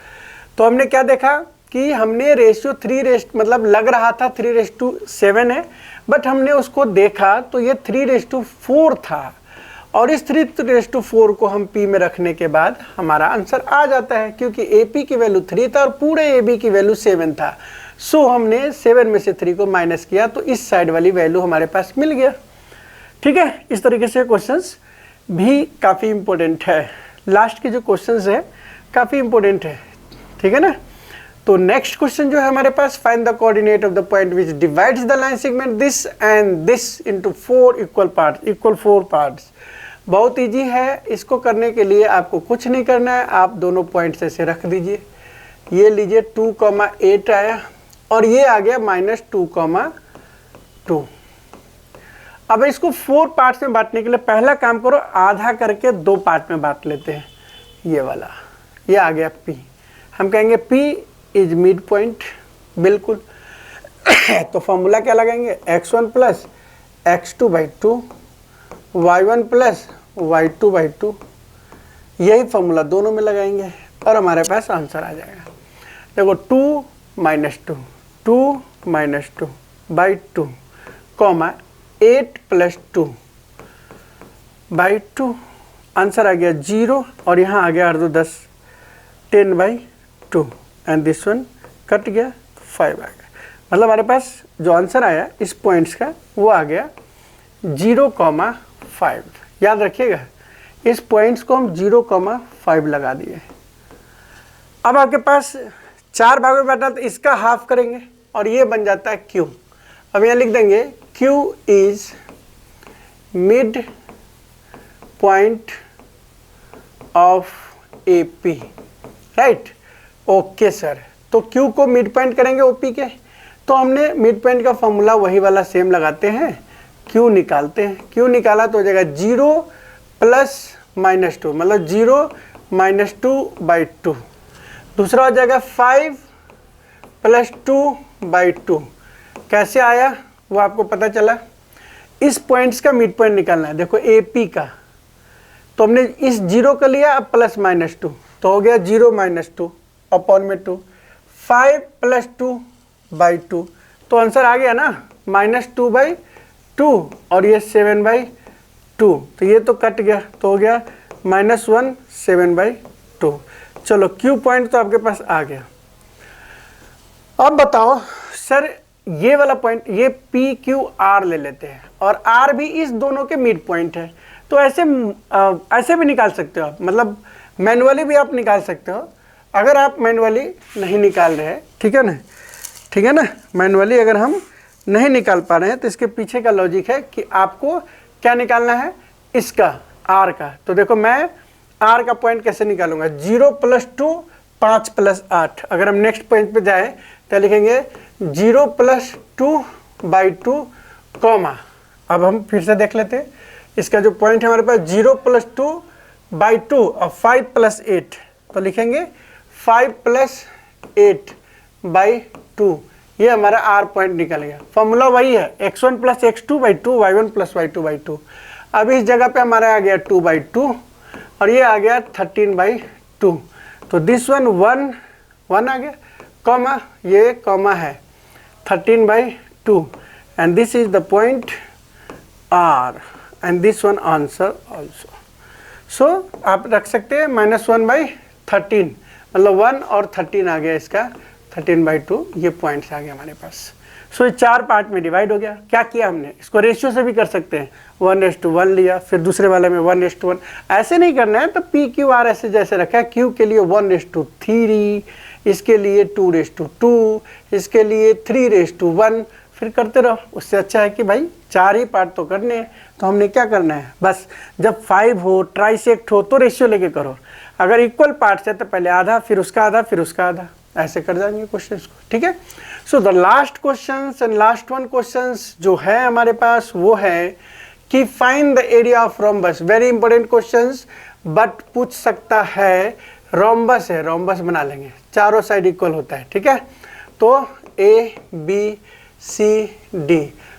A: तो हमने क्या देखा कि हमने रेशियो 3 मतलब लग रहा था 3:7 है, बट हमने उसको देखा तो ये 3:4 था, और इस 3:4 को हम P में रखने के बाद हमारा आंसर आ जाता है, क्योंकि AP की वैल्यू 3 था और पूरे AB की वैल्यू 7 था। सो हमने 7 में से 3 को माइनस किया, तो इस साइड वाली वैल्यू हमारे पास मिल गया। ठीक है, इस तरीके से क्वेश्चंस भी काफ़ी इंपॉर्टेंट है। लास्ट के जो क्वेश्चंस है काफ़ी इंपॉर्टेंट है, ठीक है ना। तो नेक्स्ट क्वेश्चन जो है हमारे पास, find the coordinate of the point which divides the line segment this and this into 4 equal 4 parts. बहुत इजी है, इसको करने के लिए आपको कुछ नहीं करना है, आप दोनों पॉइंट्स ऐसे रख दीजिए। ये लीजिए 2,8 आया और ये आ गया -2,2। अब इसको 4 पार्ट्स में बांटने के लिए पहला काम करो, आधा करके 2 पार्ट में बांट लेते हैं। ये वाला, ये आ गया P। हम कहेंगे P इज मिड पॉइंट, बिल्कुल। तो फॉर्मूला क्या लगाएंगे, x1 + x2/2 y1 + y2/2, यही फॉर्मूला दोनों में लगाएंगे और हमारे पास आंसर आ जाएगा। देखो 2 - 2 -2/2 कॉमा 8 + 2/2, आंसर आ गया 0 और यहाँ आ गया 8 × 2 = 10 10/2 एंड दिस वन कट गया, 5 आ गया। मतलब हमारे पास जो आंसर आया इस पॉइंट्स का वो आ गया 0,5। याद रखिएगा, इस पॉइंट्स को हम 0,5 लगा दिए। अब आपके पास 4 भागों में बांटा, तो इसका हाफ करेंगे और ये बन जाता है Q। अब यहाँ लिख देंगे Q is mid point of AP, right. Okay sir, तो Q को मिड पॉइंट करेंगे OP के, तो हमने मिड पॉइंट का फॉर्मूला वही वाला सेम लगाते हैं, Q निकालते हैं। Q निकाला तो हो जाएगा 0 + -2, मतलब 0 - 2/2। दूसरा हो जाएगा 5 + 2/2। कैसे आया वो आपको पता चला। इस पॉइंट्स का मिड पॉइंट निकालना है, देखो AP का, तो हमने इस 0 का लिया, अब +-2, तो हो गया 0 - 2 अपॉन में 2, 5 + 2/2, तो आंसर आ गया ना -2/2 और ये 7/2 2, तो ये तो कट गया, तो हो गया -1 7/2। चलो Q पॉइंट तो आपके पास आ गया। अब बताओ सर ये वाला पॉइंट, ये PQR ले लेते हैं और R भी इस दोनों के मिड पॉइंट है, तो ऐसे भी निकाल सकते हो आप, मतलब मैनुअली भी आप निकाल सकते हो। अगर आप मैनुअली नहीं निकाल रहे हैं, ठीक है ना, ठीक है ना, मैनुअली अगर हम नहीं निकाल पा रहे हैं तो इसके पीछे का लॉजिक है कि आपको क्या निकालना है, इसका R का। तो देखो मैं R का पॉइंट कैसे निकालूंगा, 0 + 2 5 + 8। अगर हम नेक्स्ट पॉइंट पे जाए तो लिखेंगे 0 + 2/2 कॉमा। अब हम फिर से देख लेते हैं, इसका जो पॉइंट है हमारे पास 0 + 2/2 और 5 + 8, तो लिखेंगे 5 + 8/2। ये हमारा R पॉइंट निकल गया। फॉर्मूला वही है, x1 + x2/2 y1 + y2/2। अब इस जगह पे हमारा आ गया 2/2 और ये आ गया 13/2। तो दिस वन 1 आ गया, कॉमा, ये कॉमा है 13/2 and this is the point R and this one answer also. So आप रख सकते हैं -1/13, मतलब 1 और 13 आ गया, इसका 13/2 ये पॉइंट्स आ गया हमारे पास। सो ये 4 पार्ट में डिवाइड हो गया। क्या किया हमने, इसको रेशियो से भी कर सकते हैं, 1:1 लिया, फिर दूसरे वाले में 1:1। ऐसे नहीं करना है तो PQR ऐसे जैसे रखा है, Q के लिए 1:3, इसके लिए 2:2, इसके लिए 3:1, फिर करते रहो। उससे अच्छा है कि भाई 4 ही पार्ट तो करने हैं, तो हमने क्या करना है, बस जब 5 हो, ट्राइसेक्ट हो तो रेशियो लेके करो। अगर इक्वल पार्ट्स है तो पहले आधा, फिर उसका आधा, फिर उसका आधा, ऐसे कर जाएंगे क्वेश्चन को, ठीक है। So the last question and last one question जो है हमारे पास वो है कि find the area of rhombus. Very important question, but पूछ सकता है, रोम्बस है, रोम्बस बना लेंगे, चारों साइड इक्वल होता है, ठीक है। तो ABCD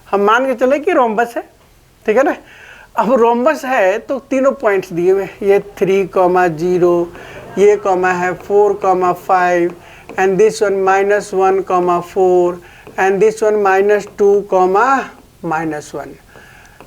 A: हम मान के चले कि रोम्बस है, ठीक है ना। अब रोम्बस है तो तीनों पॉइंट्स दिए हुए, ये 3,0, ये कॉमा है 4,5 and this one -1,4 and this one -2,-1,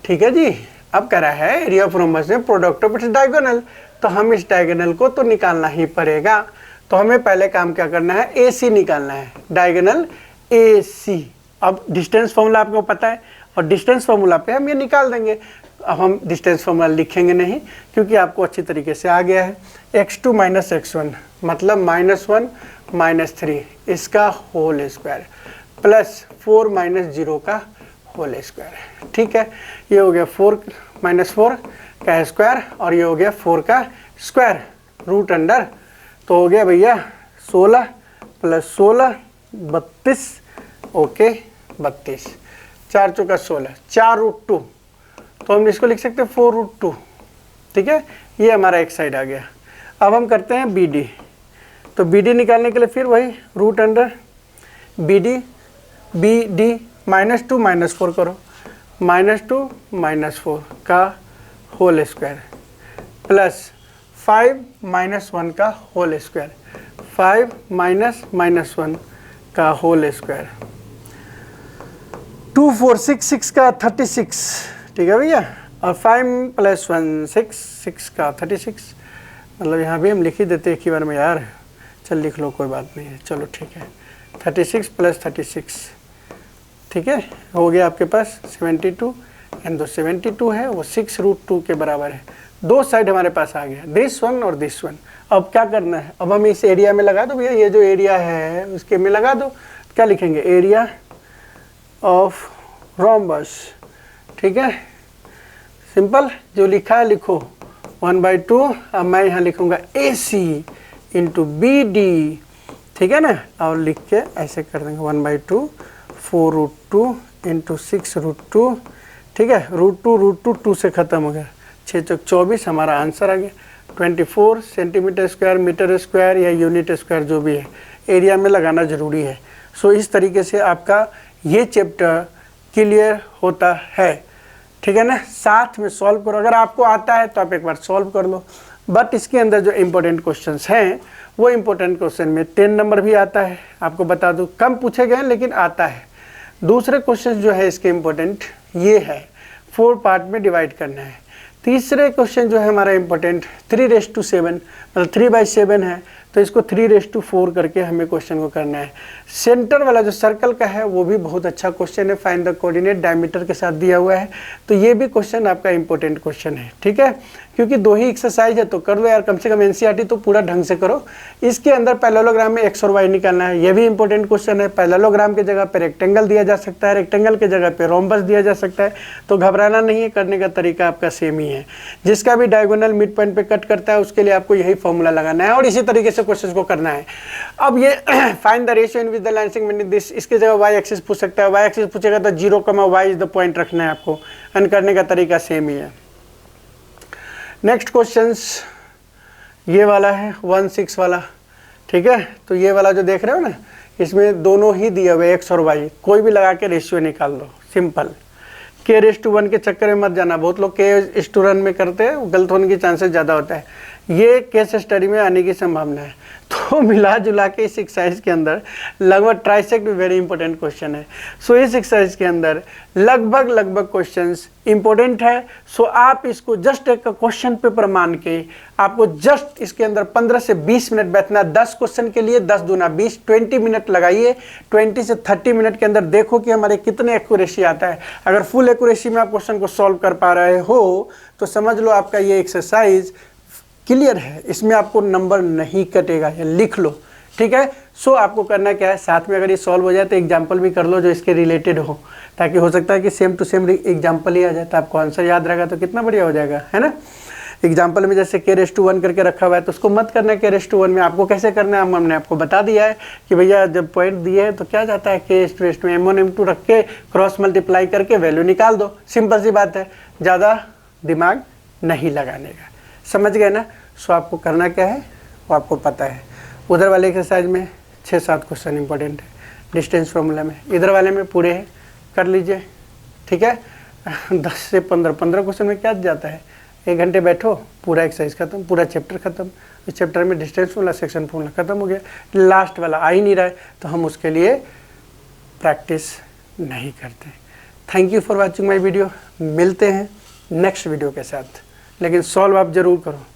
A: ठीक है जी। अब कह रहा है एरिया ऑफ रोम्बस में प्रोडक्ट ऑफ इट्स डायगोनल, तो हम इस डायगोनल को तो निकालना ही पड़ेगा। तो हमें पहले काम क्या करना है, AC निकालना है, डायगोनल AC। अब डिस्टेंस फॉर्मूला आपको पता है और डिस्टेंस फॉर्मूला पे हम ये निकाल देंगे। अब हम डिस्टेंस फॉर्मूला लिखेंगे नहीं क्योंकि आपको अच्छी तरीके से आ गया है। x2 - x1 मतलब -1 - 3 इसका होल स्क्वायर प्लस 4 - 0 का होल स्क्वायर, ठीक है। ये हो गया 4 - 4 का स्क्वायर और ये हो गया 4 का स्क्वायर रूट अंडर, तो हो गया भैया 16 + 16 32, ओके 32, 4 × 16, 4√2, तो हम इसको लिख सकते हैं 4√2, ठीक है। ये हमारा एक साइड आ गया। अब हम करते हैं BD, तो BD निकालने के लिए फिर वही रूट अंडर BD -2 - 4 करो, -2 - 4 का होल स्क्वायर प्लस 5 - 1 का होल स्क्वायर, 5 - 1 का होल स्क्वायर, 2 4 6 6 का 36, ठीक है भैया। और 5 + 1 6 6 का 36, मतलब यहाँ भी हम लिख ही देते एक ही बार में यार, चल लिख लो कोई बात नहीं है, चलो ठीक है। 36 + 36, ठीक है, हो गया आपके पास 72 एंड जो 72 है वो 6√2 के बराबर है। दो साइड हमारे पास आ गया, दिस वन और दिस वन। अब क्या करना है, अब हम इस एरिया में लगा दो भैया, ये जो एरिया है उसके में लगा दो। क्या लिखेंगे, एरिया ऑफ रोम्बस, ठीक है, सिंपल जो लिखा है लिखो 1/2। अब मैं यहाँ लिखूँगा AC × BD, ठीक है ना, और लिख के ऐसे कर देंगे 1/2 4√2 × 6√2, ठीक है। √2 2 से ख़त्म हो गया, 6 × 24 हमारा आंसर आ गया। 24 सेंटीमीटर स्क्वायर, मीटर स्क्वायर या यूनिट स्क्वायर जो भी है, एरिया में लगाना ज़रूरी है। सो इस तरीके से आपका ये चैप्टर क्लियर होता है, ठीक है ना। साथ में सॉल्व करो, अगर आपको आता है तो आप एक बार सॉल्व कर लो। बट इसके अंदर जो इम्पोर्टेंट क्वेश्चंस हैं वो इम्पोर्टेंट क्वेश्चन में 10 नंबर भी आता है, आपको बता दूं, कम पूछे गए लेकिन आता है। दूसरे क्वेश्चन जो है इसके इम्पोर्टेंट ये है, 4 पार्ट में डिवाइड करना है। तीसरे क्वेश्चन जो है हमारा इंपॉर्टेंट 3/7 मतलब 3/7 है, तो इसको 3/4 करके हमें क्वेश्चन को करना है। सेंटर वाला जो सर्कल का है वो भी बहुत अच्छा क्वेश्चन है, फाइंड द कोऑर्डिनेट डायमीटर के साथ दिया हुआ है, तो ये भी क्वेश्चन आपका इंपॉर्टेंट क्वेश्चन है, ठीक है। क्योंकि 2 ही एक्सरसाइज है तो कर लो यार, कम से कम एनसीईआरटी तो पूरा ढंग से करो। इसके अंदर पैरेललोग्राम में एक्स और वाई निकालना है, ये भी इंपॉर्टेंट क्वेश्चन है। पैरेललोग्राम के जगह पे रेक्टेंगल दिया जा सकता है, रेक्टेंगल के जगह पे रोम्बस दिया जा सकता है, तो घबराना नहीं है, करने का तरीका आपका सेम ही है। जिसका भी डायगोनल मिड पॉइंट पे कट करता है उसके लिए आपको यही फॉर्मूला लगाना है और इसी तरीके से क्वेश्चन को करना है। अब ये find the ratio in which the line segment this, इसके जगह वाई एक्सिस पूछ सकता है, वाई एक्सिस पूछेगा तो 0, y इज द पॉइंट रखना है आपको, एंड करने का तरीका सेम ही है। नेक्स्ट क्वेश्चंस ये वाला है 1/6 वाला, ठीक है। तो ये वाला जो देख रहे हो ना, इसमें दोनों ही दिए हुए एक्स और वाई, कोई भी लगा के रेशियो निकाल दो, सिंपल। k/1 के चक्कर में मत जाना, बहुत लोग k/1 में करते हैं, गलत होने के चांसेस ज़्यादा होता है, ये केस स्टडी में आने की संभावना है। तो मिला जुला के इस एक्सरसाइज के अंदर लगभग ट्राइसेक्ट भी वेरी इंपॉर्टेंट क्वेश्चन है। सो इस एक्सरसाइज के अंदर लगभग क्वेश्चंस इंपॉर्टेंट है। सो आप इसको जस्ट एक क्वेश्चन पेपर मान के आपको जस्ट इसके अंदर 15 से 20 मिनट बैठना, 10 क्वेश्चन के लिए 10 दूना 20, 20 मिनट लगाइए। 20 से 30 मिनट के अंदर देखो कि हमारे कितने एक्यूरेसी आता है। अगर फुल एक्यूरेसी में आप क्वेश्चन को सॉल्व कर पा रहे हो तो समझ लो आपका ये एक्सरसाइज क्लियर है, इसमें आपको नंबर नहीं कटेगा, ये लिख लो, ठीक है। सो आपको करना क्या है, साथ में अगर ये सॉल्व हो जाए तो एग्जाम्पल भी कर लो जो इसके रिलेटेड हो, ताकि हो सकता है कि सेम टू सेम एग्जाम्पल ही आ जाए, तो आपको आंसर याद रहेगा तो कितना बढ़िया हो जाएगा, है ना। एग्जाम्पल में जैसे k/1 करके रखा हुआ है तो उसको मत करना है k/1 में, आपको कैसे करना है हमने आपको बता दिया है कि भैया जब पॉइंट दिए है तो क्या जाता है k/1 में m1 m2 रख के क्रॉस मल्टीप्लाई करके वैल्यू निकाल दो, सिंपल सी बात है, ज़्यादा दिमाग नहीं लगाने का, समझ गए ना। सो आपको करना क्या है वो आपको पता है। उधर वाले एक्सरसाइज में 6-7 क्वेश्चन इंपॉर्टेंट है, डिस्टेंस फार्मूला में, इधर वाले में पूरे है, कर लीजिए, ठीक है। 10 से 15 क्वेश्चन में क्या जाता है, 1 घंटे बैठो, पूरा एक्सरसाइज खत्म, पूरा चैप्टर खत्म। इस चैप्टर में डिस्टेंस फार्मूला, सेक्शन फार्मूला खत्म हो गया, लास्ट वाला आ ही नहीं रहा है तो हम उसके लिए प्रैक्टिस नहीं करते। Thank you for watching my video, मिलते हैं नेक्स्ट वीडियो के साथ, लेकिन सॉल्व आप ज़रूर करो।